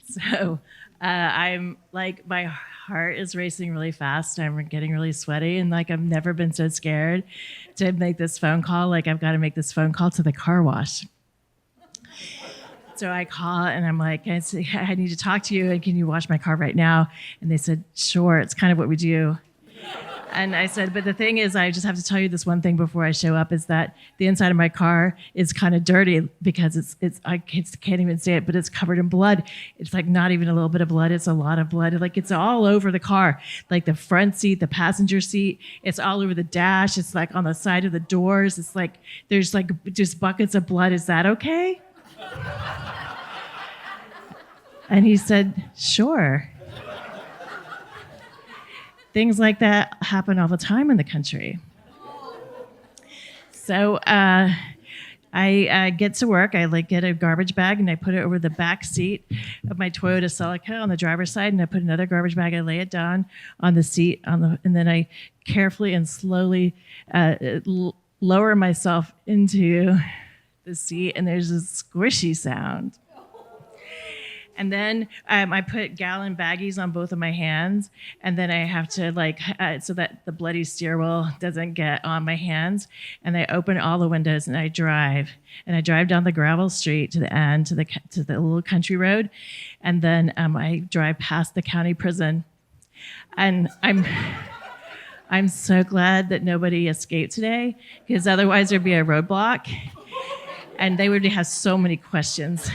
So I'm like, my heart is racing really fast. I'm getting really sweaty, and like I've never been so scared to make this phone call. Like I've got to make this phone call to the car wash. So I call and I'm like, I need to talk to you, and can you wash my car right now? And they said, sure. It's kind of what we do. And I said, but the thing is, I just have to tell you this one thing before I show up, is that the inside of my car is kind of dirty because I can't even say it, but it's covered in blood. It's like not even a little bit of blood. It's a lot of blood. Like it's all over the car, like the front seat, the passenger seat. It's all over the dash. It's like on the side of the doors. It's like there's like just buckets of blood. Is that okay? And he said, sure. Things like that happen all the time in the country. So I get to work. I like get a garbage bag and I put it over the back seat of my Toyota Celica on the driver's side, and I put another garbage bag. I lay it down on the seat and then I carefully and slowly lower myself into the seat, and there's a squishy sound. And then I put gallon baggies on both of my hands, and then I have to so that the bloody steering wheel doesn't get on my hands. And I open all the windows and I drive down the gravel street to the end to the little country road, and then I drive past the county prison, and I'm so glad that nobody escaped today, because otherwise there'd be a roadblock, and they would have so many questions.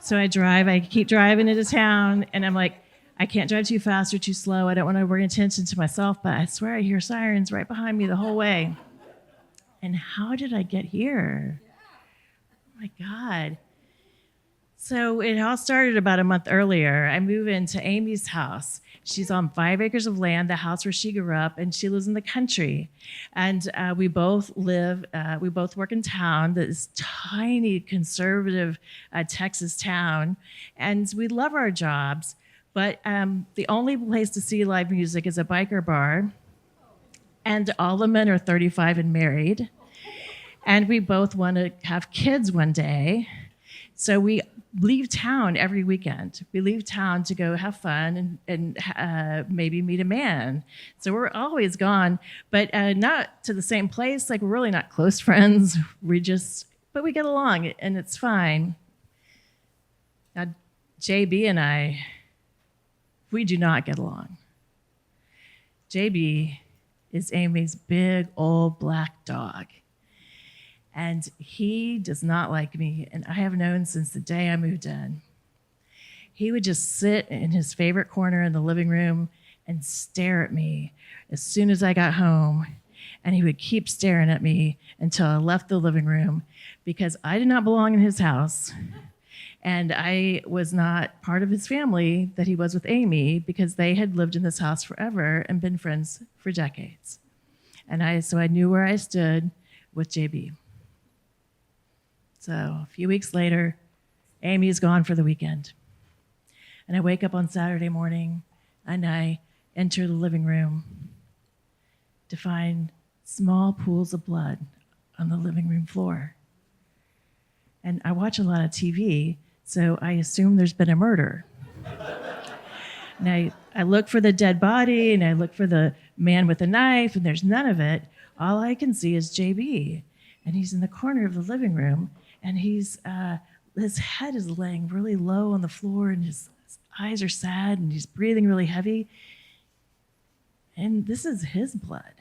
So I keep driving into town, and I'm like, I can't drive too fast or too slow. I don't want to bring attention to myself, but I swear I hear sirens right behind me the whole way. And how did I get here? Oh my God. So it all started about a month earlier. I move into Amy's house. She's on 5 acres of land, the house where she grew up, and she lives in the country. And we both work in town, this tiny conservative Texas town, and we love our jobs. But the only place to see live music is a biker bar, and all the men are 35 and married. And we both want to have kids one day. So we leave town every weekend. We leave town to go have fun and maybe meet a man. So we're always gone, but not to the same place. Like, we're really not close friends. But we get along, and it's fine. Now, JB and I, we do not get along. JB is Amy's big old black dog. And he does not like me, and I have known since the day I moved in. He would just sit in his favorite corner in the living room and stare at me as soon as I got home, and he would keep staring at me until I left the living room, because I did not belong in his house, and I was not part of his family that he was with Amy, because they had lived in this house forever and been friends for decades. So I knew where I stood with JB. So a few weeks later, Amy's gone for the weekend. And I wake up on Saturday morning, and I enter the living room to find small pools of blood on the living room floor. And I watch a lot of TV, so I assume there's been a murder. And I look for the dead body, and I look for the man with a knife, and there's none of it. All I can see is JB, and he's in the corner of the living room, and his head is laying really low on the floor, and his eyes are sad, and he's breathing really heavy. And this is his blood.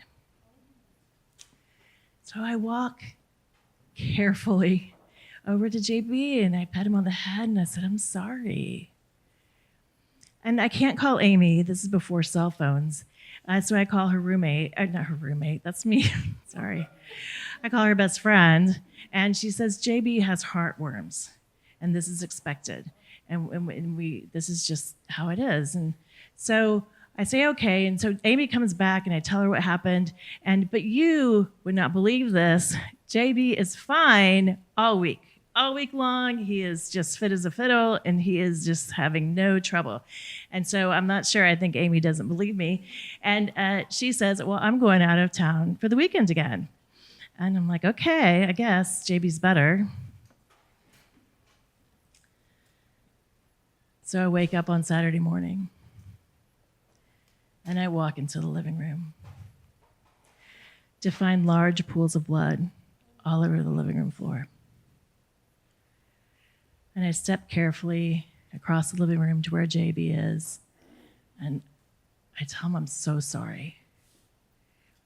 So I walk carefully over to JB, and I pat him on the head, and I said, I'm sorry. And I can't call Amy. This is before cell phones. So I call her roommate. Not her roommate. That's me. Sorry. I call her best friend, and she says, JB has heartworms, and this is expected. And this is just how it is. And so I say, okay. And so Amy comes back, and I tell her what happened. But you would not believe this. JB is fine all week. All week long, he is just fit as a fiddle, and he is just having no trouble. And so I'm not sure. I think Amy doesn't believe me. And she says, well, I'm going out of town for the weekend again. And I'm like, okay, I guess JB's better. So I wake up on Saturday morning and I walk into the living room to find large pools of blood all over the living room floor. And I step carefully across the living room to where JB is, and I tell him I'm so sorry.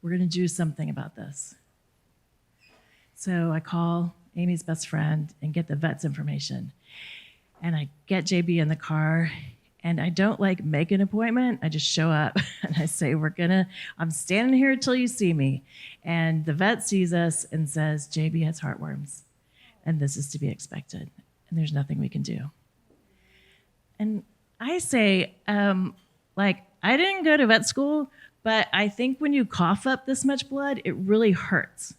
We're going to do something about this. So I call Amy's best friend and get the vet's information. And I get JB in the car, and I don't make an appointment. I just show up and I say, I'm standing here till you see me. And the vet sees us and says, JB has heartworms, and this is to be expected, and there's nothing we can do. And I say, I didn't go to vet school, but I think when you cough up this much blood, it really hurts.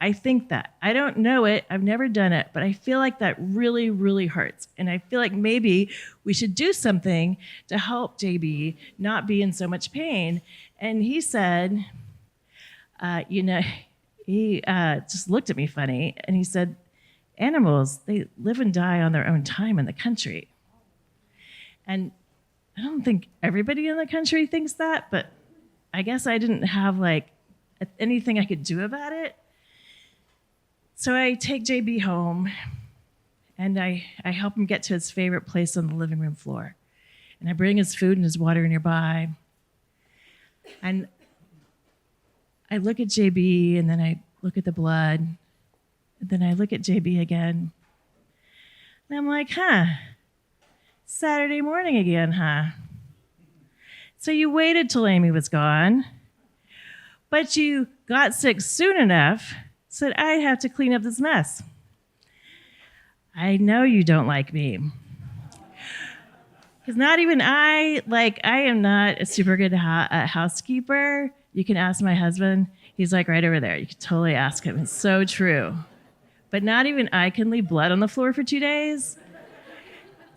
I think that. I don't know it. I've never done it, but I feel like that really, really hurts. And I feel like maybe we should do something to help JB not be in so much pain. And he said, he just looked at me funny, and he said, animals, they live and die on their own time in the country. And I don't think everybody in the country thinks that, but I guess I didn't have anything I could do about it. So I take JB home, and I help him get to his favorite place on the living room floor. And I bring his food and his water nearby. And I look at JB, and then I look at the blood. And then I look at JB again. And I'm like, Saturday morning again, huh? So you waited till Amy was gone, but you got sick soon enough so that I'd have to clean up this mess. I know you don't like me. Because not even I am not a super good housekeeper. You can ask my husband. He's right over there. You can totally ask him. It's so true. But not even I can leave blood on the floor for 2 days.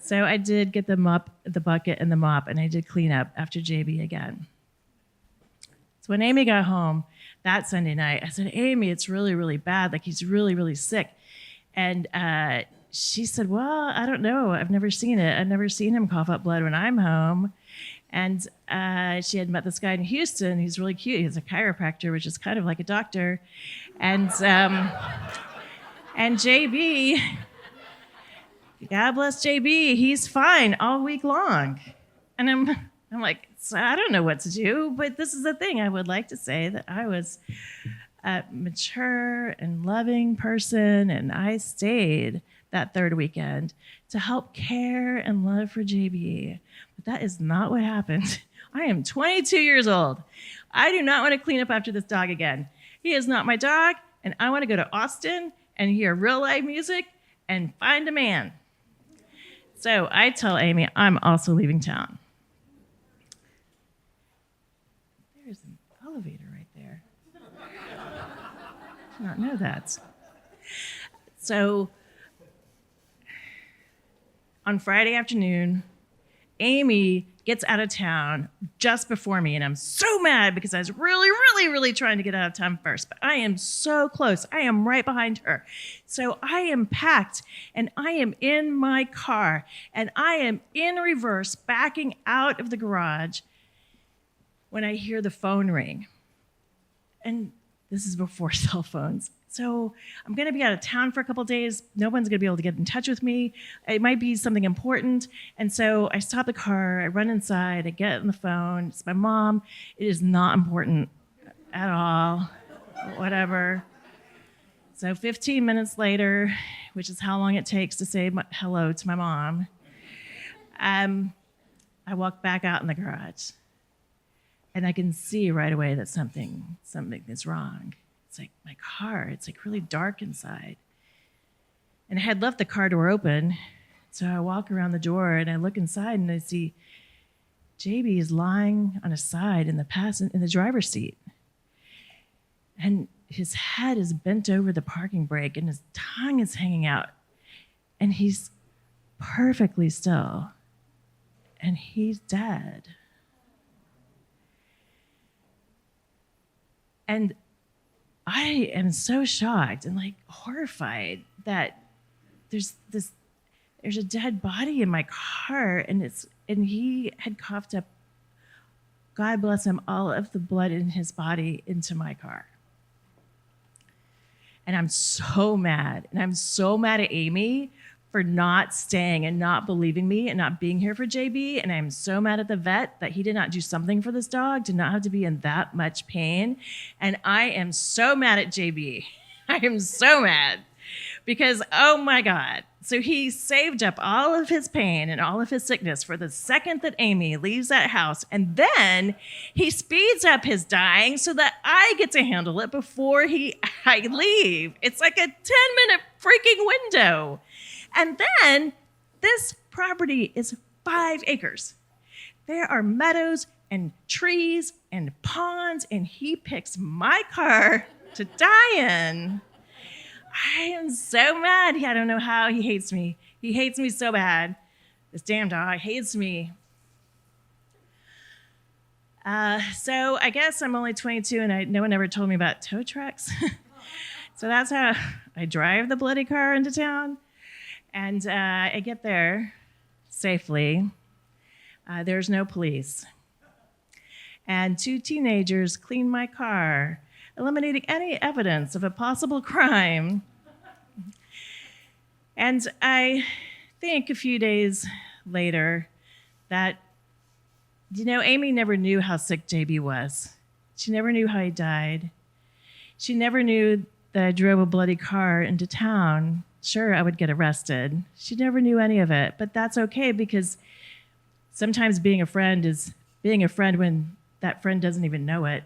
So I did get the bucket and the mop, and I did clean up after JB again. So when Amy got home that Sunday night, I said, Amy, it's really, really bad. He's really, really sick. And she said, well, I don't know. I've never seen it. I've never seen him cough up blood when I'm home. And she had met this guy in Houston. He's really cute. He's a chiropractor, which is kind of like a doctor. And JB, God bless JB, he's fine all week long. And I'm like, so I don't know what to do, but this is the thing. I would like to say that I was a mature and loving person, and I stayed that third weekend to help care and love for JB. But that is not what happened. I am 22 years old. I do not want to clean up after this dog again. He is not my dog, and I want to go to Austin and hear real live music and find a man. So I tell Amy I'm also leaving town. There's an elevator right there. I did not know that. So on Friday afternoon, Amy gets out of town just before me, and I'm so mad because I was really, really, really trying to get out of town first, but I am so close. I am right behind her. So I am packed, and I am in my car, and I am in reverse, backing out of the garage when I hear the phone ring. And this is before cell phones. So I'm going to be out of town for a couple days. No one's going to be able to get in touch with me. It might be something important. And so I stop the car, I run inside, I get on the phone. It's my mom. It is not important at all. Whatever. So 15 minutes later, which is how long it takes to say hello to my mom, I walk back out in the garage. And I can see right away that something is wrong. It's like my car, it's really dark inside. And I had left the car door open, so I walk around the door and I look inside and I see JB is lying on his side in the driver's seat. And his head is bent over the parking brake and his tongue is hanging out. And he's perfectly still. And he's dead. And I am so shocked and horrified that there's this there's a dead body in my car, and he had coughed up, God bless him, all of the blood in his body into my car. And I'm so mad. And I'm so mad at Amy for not staying and not believing me and not being here for JB. And I'm so mad at the vet that he did not do something for this dog, did not have to be in that much pain. And I am so mad at JB. I am so mad because, oh my God. So he saved up all of his pain and all of his sickness for the second that Amy leaves that house. And then he speeds up his dying so that I get to handle it before I leave. It's like a 10-minute freaking window. And then this property is 5 acres. There are meadows and trees and ponds, and he picks my car to die in. I am so mad. I don't know how he hates me. He hates me so bad. This damn dog hates me. So I guess I'm only 22 and no one ever told me about tow trucks. So that's how I drive the bloody car into town. And I get there safely. There's no police. And 2 teenagers clean my car, eliminating any evidence of a possible crime. And I think a few days later that, Amy never knew how sick JB was. She never knew how he died. She never knew that I drove a bloody car into town. Sure, I would get arrested. She never knew any of it, but that's okay because sometimes being a friend is being a friend when that friend doesn't even know it.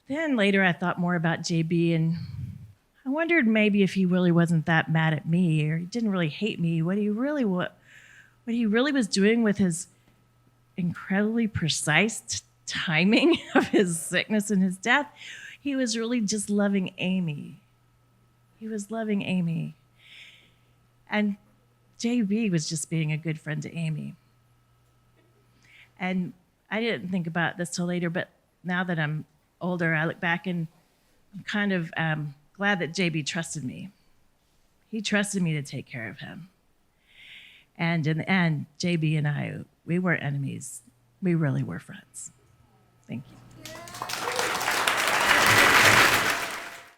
Then later I thought more about JB, and I wondered maybe if he really wasn't that mad at me, or he didn't really hate me, what he really was doing with his incredibly precise timing of his sickness and his death. He was really just loving Amy. He was loving Amy. And JB was just being a good friend to Amy. And I didn't think about this till later, but now that I'm older, I look back and I'm kind of glad that JB trusted me. He trusted me to take care of him. And in the end, JB and I, we weren't enemies. We really were friends. Thank you.